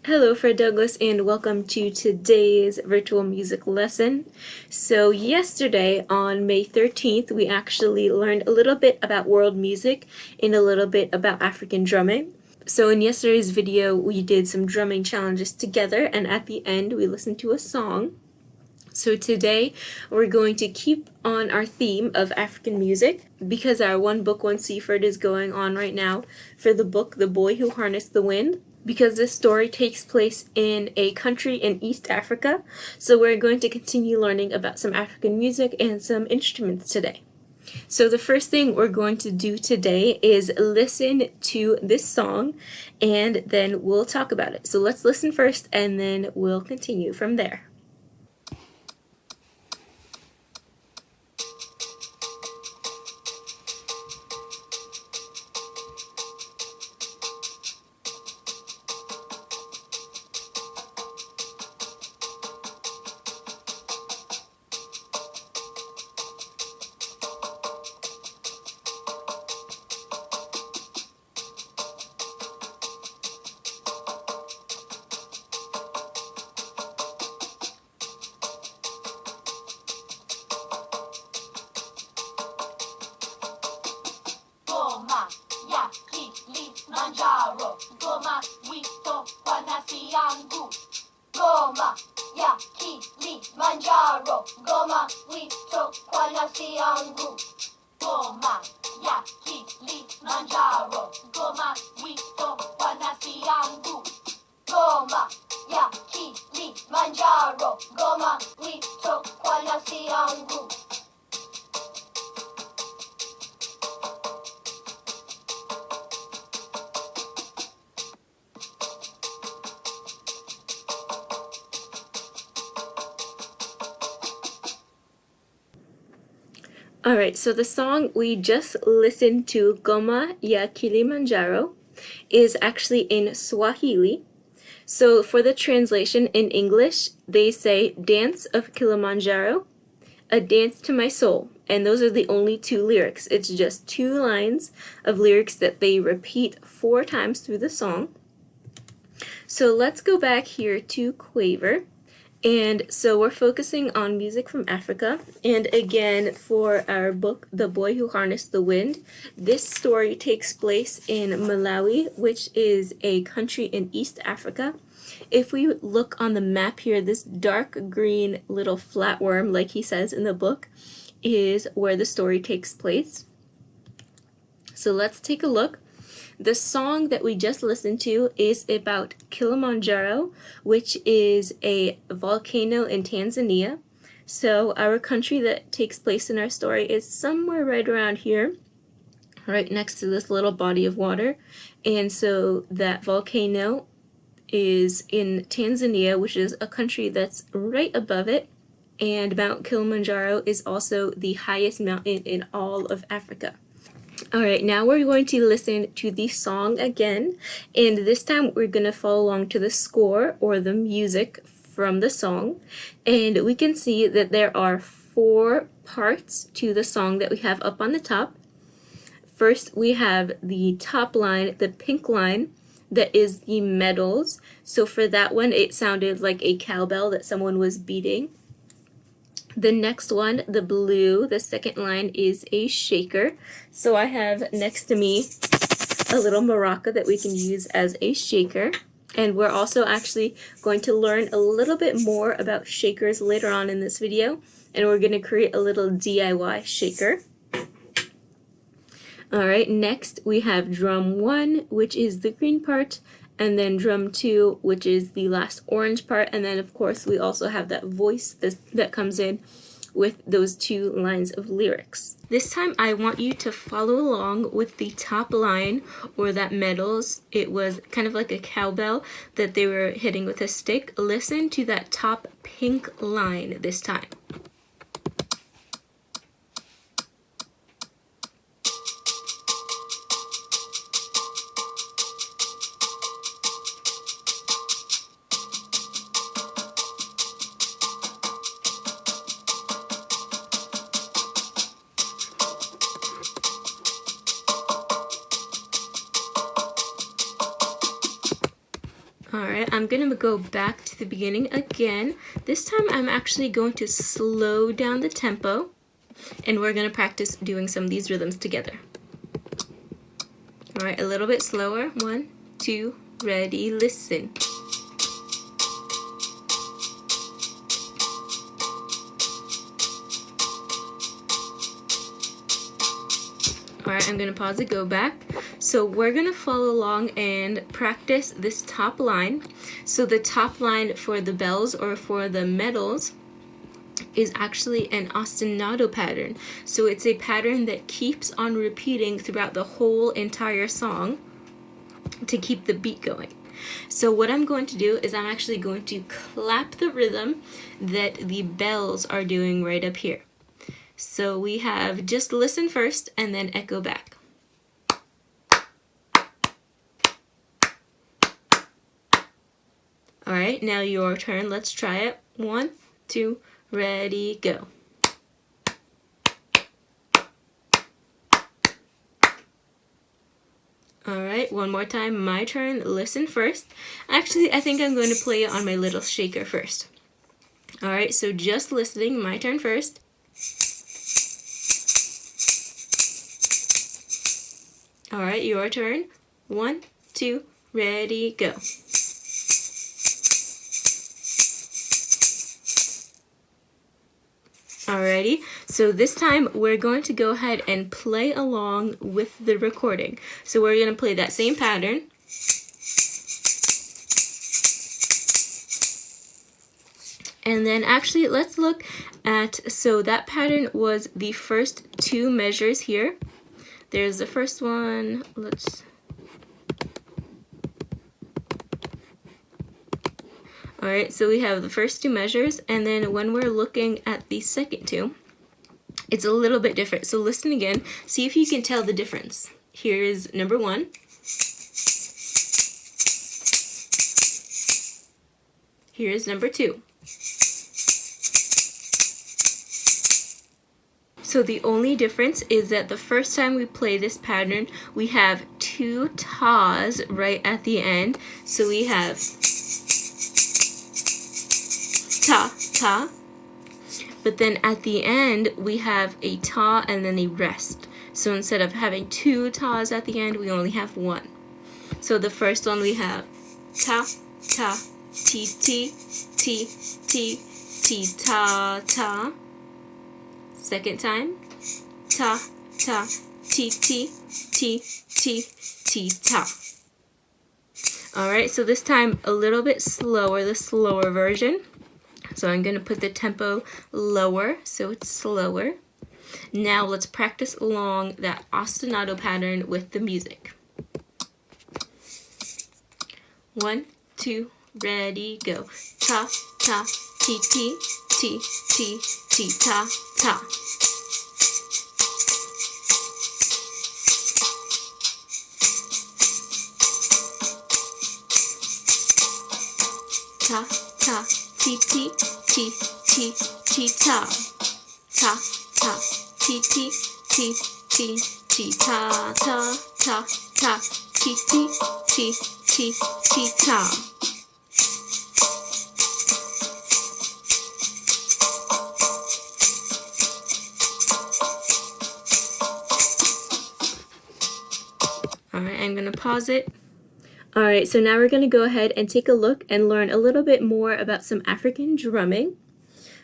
Hello, Fred Douglas, and welcome to today's virtual music lesson. So yesterday, on May 13th, we actually learned a little bit about world music and a little bit about African drumming. So in yesterday's video, we did some drumming challenges together, and at the end, we listened to a song. So today, we're going to keep on our theme of African music because our One Book, One Seaford is going on right now for the book The Boy Who Harnessed the Wind, because this story takes place in a country in East Africa. So we're going to continue learning about some African music and some instruments today. So the first thing we're going to do today is listen to this song, and then we'll talk about it. So let's listen first, and then we'll continue from there. Kilimanjaro, Goma, Wito, Kwanasi yangu. Goma, ya Kilimanjaro, Goma, Wito, Kwanasi yangu. Goma, ya Kilimanjaro, Goma, Wito, Kwanasi yangu. Goma, ya Kilimanjaro, Goma, Wito, Kwanasi yangu. Alright, so the song we just listened to, Goma ya Kilimanjaro, is actually in Swahili. So for the translation in English, they say, "Dance of Kilimanjaro, a dance to my soul." And those are the only two lyrics. It's just two lines of lyrics that they repeat 4 times through the song. So let's go back here to Quaver. And so we're focusing on music from Africa. And again, for our book, The Boy Who Harnessed the Wind, this story takes place in Malawi, which is a country in East Africa. If we look on the map here, this dark green little flatworm, like he says in the book, is where the story takes place. So let's take a look. The song that we just listened to is about Kilimanjaro, which is a volcano in Tanzania. So our country that takes place in our story is somewhere right around here, right next to this little body of water. And so that volcano is in Tanzania, which is a country that's right above it. And Mount Kilimanjaro is also the highest mountain in all of Africa. Alright, now we're going to listen to the song again, and this time we're going to follow along to the score or the music from the song, and we can see that there are 4 parts to the song that we have up on the top. First, we have the top line, the pink line, that is the medals. So for that one, it sounded like a cowbell that someone was beating. The next one, the blue, the second line, is a shaker. So I have next to me a little maraca that we can use as a shaker. And we're also actually going to learn a little bit more about shakers later on in this video. And we're going to create a little DIY shaker. Alright, next we have drum 1, which is the green part, and then drum 2, which is the last orange part, and then of course we also have that voice that comes in with those 2 lines of lyrics. This time I want you to follow along with the top line, or that medals. It was kind of like a cowbell that they were hitting with a stick. Listen to that top pink line this time. Alright, I'm going to go back to the beginning again. This time I'm actually going to slow down the tempo, and we're going to practice doing some of these rhythms together. Alright, a little bit slower. 1, 2, ready, listen. Alright, I'm going to pause it, go back. So we're going to follow along and practice this top line. So the top line for the bells or for the medals is actually an ostinato pattern. So it's a pattern that keeps on repeating throughout the whole entire song to keep the beat going. So what I'm going to do is I'm actually going to clap the rhythm that the bells are doing right up here. So we have just listen first and then echo back. Alright, now your turn. Let's try it. 1, 2, ready, go. Alright, one more time. My turn. Listen first. Actually, I think I'm going to play it on my little shaker first. Alright, so just listening. My turn first. Alright, your turn. 1, 2, ready, go. Alrighty, so this time we're going to go ahead and play along with the recording. So we're going to play that same pattern. And then actually let's look at, so that pattern was the first 2 measures here. There's the first one, Alright, so we have the first 2 measures, and then when we're looking at the second 2, it's a little bit different. So listen again, see if you can tell the difference. Here is number 1. Here is number 2. So the only difference is that the first time we play this pattern, we have 2 tas right at the end. So we have ta, ta. But then at the end, we have a ta and then a rest. So instead of having 2 tas at the end, we only have 1. So the first one we have ta, ta, ti, ti, ti, ti, ti, ta, ta. Second time, ta, ta, ti, ti, ti, ti, ti, ta. Alright, so this time a little bit slower, the slower version. So I'm going to put the tempo lower so it's slower. Now let's practice along that ostinato pattern with the music. 1, 2, ready, go. Ta, ta, ti, ti, ti, ti, ti, ta, ta. Ta, ta, ti, ti, ti, ti, ti, ta. Ta, ta, ti, ti, ti, ti, ti, ta, ta, ta, ta, ti, ti, ti, ti, ti, ta. Alright, I'm going to pause it. Alright, so now we're going to go ahead and take a look and learn a little bit more about some African drumming.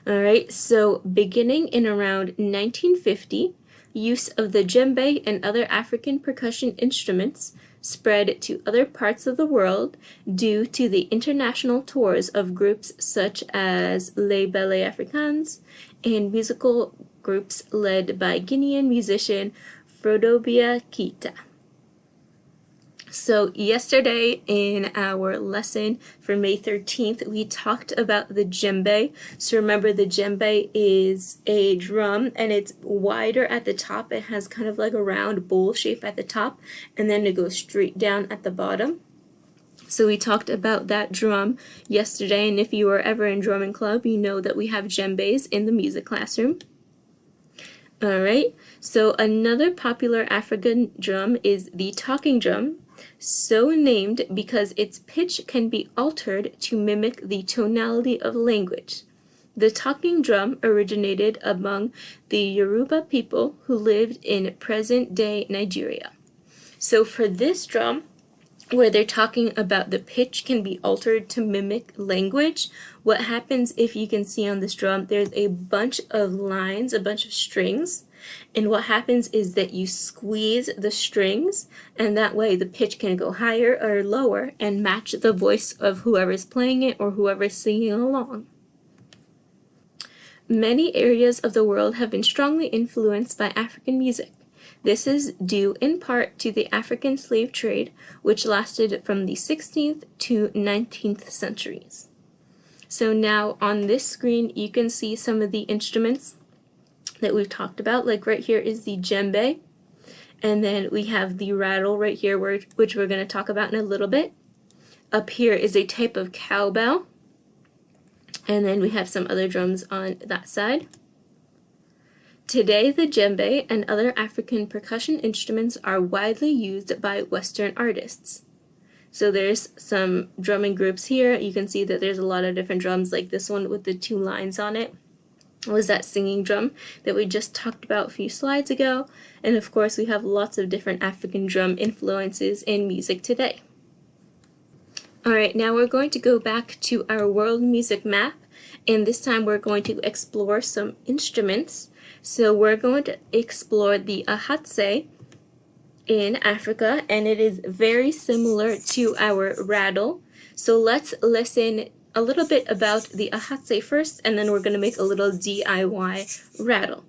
Alright, so beginning in around 1950, use of the djembe and other African percussion instruments spread to other parts of the world due to the international tours of groups such as Les Ballets Africains and musical groups led by Guinean musician Frodobia Keita. So yesterday in our lesson for May 13th, we talked about the djembe. So remember, the djembe is a drum and it's wider at the top. It has kind of like a round bowl shape at the top, and then it goes straight down at the bottom. So we talked about that drum yesterday, and if you were ever in drumming club, you know that we have djembes in the music classroom. Alright, so another popular African drum is the talking drum. so named because its pitch can be altered to mimic the tonality of language. The talking drum originated among the Yoruba people who lived in present-day Nigeria. So for this drum, where they're talking about the pitch can be altered to mimic language, what happens, if you can see on this drum, there's a bunch of lines, a bunch of strings, and what happens is that you squeeze the strings, and that way the pitch can go higher or lower and match the voice of whoever's playing it or whoever's singing along. Many areas of the world have been strongly influenced by African music. This is due in part to the African slave trade, which lasted from the 16th to 19th centuries. So now on this screen, you can see some of the instruments that we've talked about. Like right here is the djembe, and then we have the rattle right here, which we're going to talk about in a little bit. Up here is a type of cowbell, and then we have some other drums on that side. Today, the djembe and other African percussion instruments are widely used by Western artists. So there's some drumming groups here. You can see that there's a lot of different drums, like this one with the 2 lines on it was that singing drum that we just talked about a few slides ago. And of course, we have lots of different African drum influences in music today. Alright, now we're going to go back to our world music map, and this time we're going to explore some instruments. So we're going to explore the ahatse in Africa, and it is very similar to our rattle. So let's listen a little bit about the ahatse first, and then we're going to make a little DIY rattle.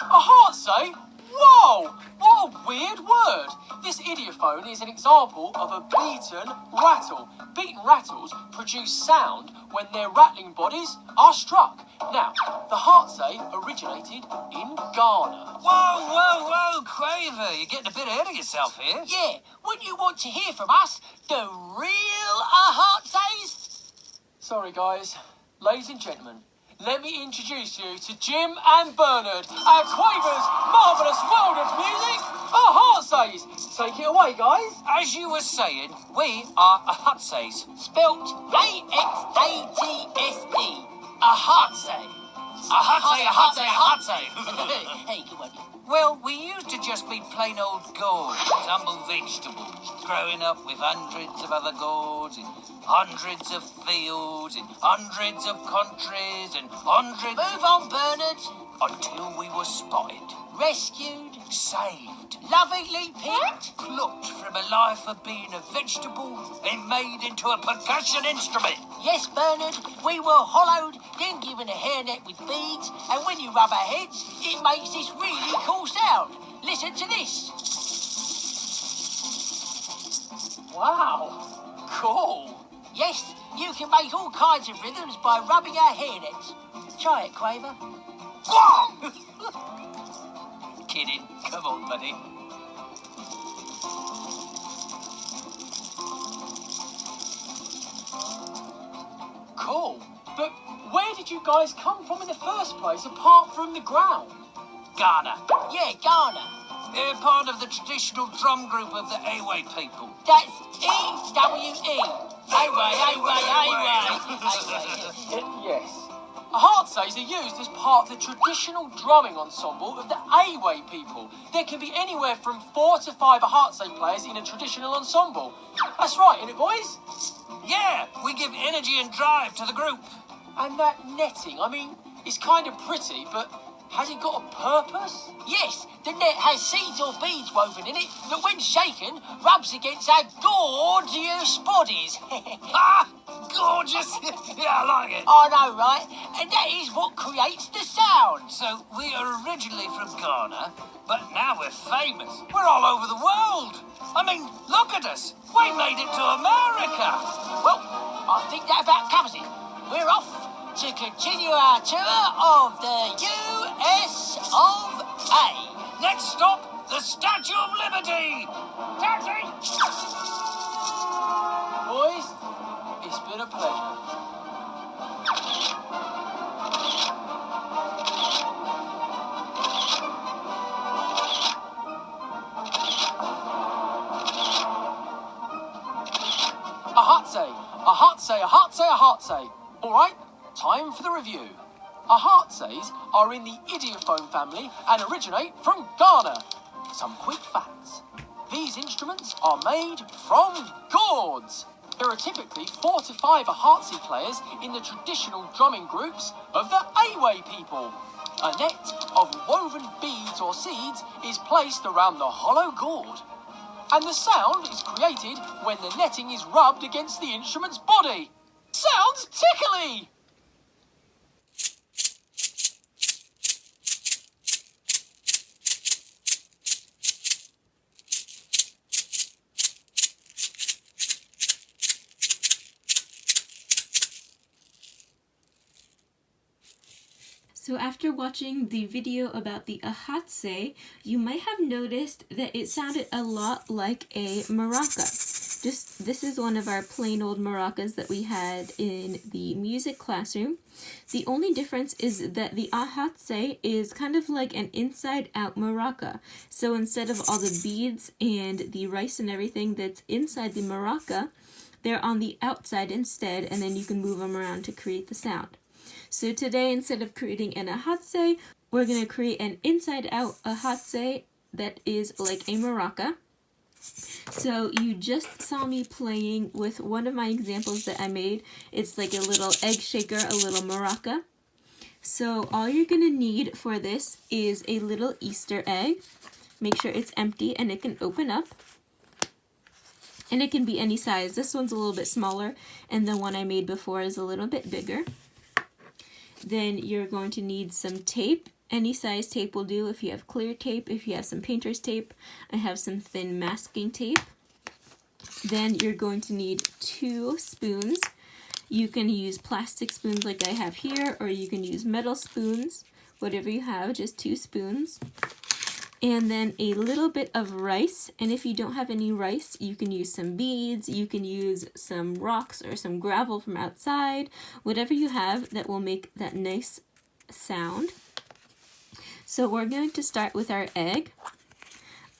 Ahatse? Whoa! What a weird word! This idiophone is an example of a beaten rattle. Beaten rattles produce sound when their rattling bodies are struck. Now, the ahatse originated in Ghana. Whoa, Quaver, you're getting a bit ahead of yourself here. Yeah, when you want to hear from us, the real ahatses? Sorry, guys. Ladies and gentlemen, let me introduce you to Jim and Bernard, our Quaver's marvellous world of music, ahatses. Take it away, guys. As you were saying, we are ahatses. Spelt A-X-A-T-S-E. Ahatse. Ahatse. Hey, come on. Well, we used to just be plain old gourds, humble vegetables, growing up with hundreds of other gourds, and hundreds of fields, and hundreds of countries, and hundreds... Move on, Bernard. Until we were spotted, Rescued, saved, lovingly picked. plucked from a life of being a vegetable, and made into a percussion instrument. Yes, Bernard, we were hollowed, then given a hairnet with beads, and when you rub our heads, it makes this really cool sound. Listen to this. Wow. Cool. Yes, you can make all kinds of rhythms by rubbing our hairnets. Try it, Quaver. Kidding. Come on, buddy. Cool. But where did you guys come from in the first place, apart from the ground? Ghana. Yeah, Ghana. They're part of the traditional drum group of the Awe people. That's E-W-E. Ayway. Yes. Ahatses are used as part of the traditional drumming ensemble of the Awe people. There can be anywhere from 4 to 5 ahatse players in a traditional ensemble. That's right, isn't it, boys? Yeah, we give energy and drive to the group. And that netting, I mean, it's kind of pretty, but has it got a purpose? Yes, the net has seeds or beads woven in it that, when shaken, rubs against our gorgeous bodies. Ah, gorgeous. Yeah, I like it. I know, right? And that is what creates the sound. So we are originally from Ghana, but now we're famous. We're all over the world. I mean, look at us. We made it to America. Well, I think that about covers it. We're off to continue our tour of the US of A. Next stop, the Statue of Liberty. Taxi! Boys, it's been a pleasure. say, a heart say, a heart say. All right, time for the review. A heart says are in the idiophone family and originate from Ghana. Some quick facts. These instruments are made from gourds. There are typically 4 to 5 ahartse players in the traditional drumming groups of the Awe people. A net of woven beads or seeds is placed around the hollow gourd. And the sound is created when the netting is rubbed against the instrument's body. Sounds tickly! So after watching the video about the ahatse, you might have noticed that it sounded a lot like a maraca. This is one of our plain old maracas that we had in the music classroom. The only difference is that the ahatse is kind of like an inside-out maraca. So instead of all the beads and the rice and everything that's inside the maraca, they're on the outside instead, and then you can move them around to create the sound. So today, instead of creating an ahatse, we're going to create an inside-out ahatse that is like a maraca. So you just saw me playing with one of my examples that I made. It's like a little egg shaker, a little maraca. So all you're going to need for this is a little Easter egg. Make sure it's empty and it can open up. And it can be any size. This one's a little bit smaller, and the one I made before is a little bit bigger. Then you're going to need some tape. Any size tape will do. If you have clear tape, if you have some painter's tape, I have some thin masking tape. Then you're going to need 2 spoons. You can use plastic spoons like I have here, or you can use metal spoons, whatever you have, just 2 spoons. And then a little bit of rice, and if you don't have any rice, you can use some beads, you can use some rocks or some gravel from outside, whatever you have that will make that nice sound. So we're going to start with our egg.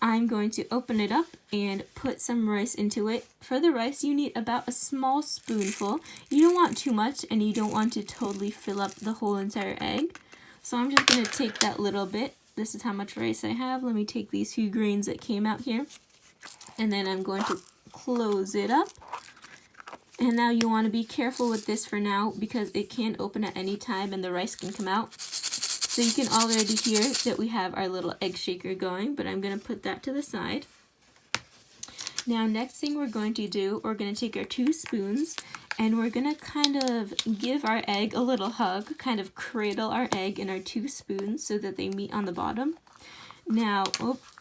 I'm going to open it up and put some rice into it. For the rice, you need about a small spoonful. You don't want too much, and you don't want to totally fill up the whole entire egg. So I'm just going to take that little bit. This is how much rice I have. Let me take these few grains that came out here. And then I'm going to close it up. And now you want to be careful with this for now because it can open at any time and the rice can come out. So you can already hear that we have our little egg shaker going, but I'm going to put that to the side. Now next thing we're going to do, we're going to take our 2 spoons and we're going to kind of give our egg a little hug, kind of cradle our egg in our 2 spoons so that they meet on the bottom. Now,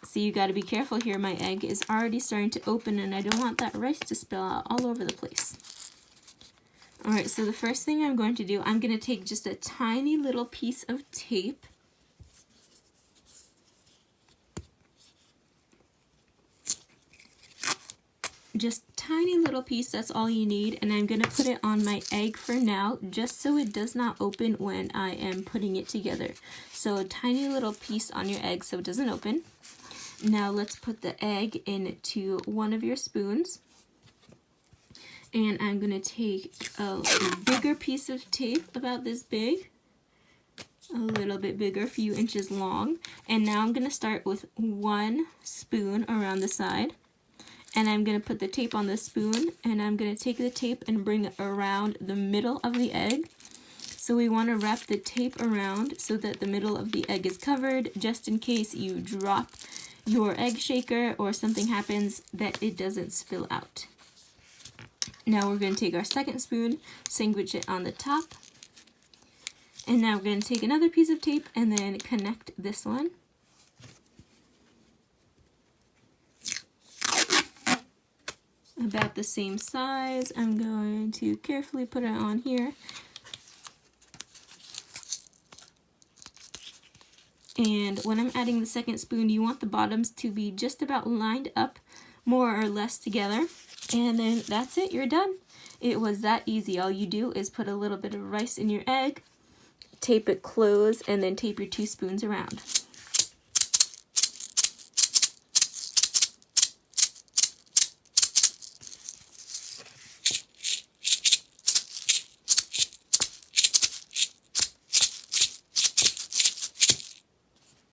see, you got to be careful here. My egg is already starting to open and I don't want that rice to spill out all over the place. Alright, so the first thing I'm going to do, I'm going to take just a tiny little piece of tape. Just tiny little piece, that's all you need, and I'm going to put it on my egg for now, just so it does not open when I am putting it together. So a tiny little piece on your egg so it doesn't open. Now let's put the egg into one of your spoons. And I'm going to take a bigger piece of tape, about this big, a little bit bigger, a few inches long. And now I'm going to start with 1 spoon around the side. And I'm going to put the tape on the spoon, and I'm going to take the tape and bring it around the middle of the egg. So we want to wrap the tape around so that the middle of the egg is covered, just in case you drop your egg shaker or something happens that it doesn't spill out. Now we're going to take our second spoon, sandwich it on the top. And now we're going to take another piece of tape and then connect this one. About the same size. I'm going to carefully put it on here. And when I'm adding the second spoon, you want the bottoms to be just about lined up, more or less together. And then that's it, you're done. It was that easy. All you do is put a little bit of rice in your egg, tape it closed, and then tape your 2 spoons around.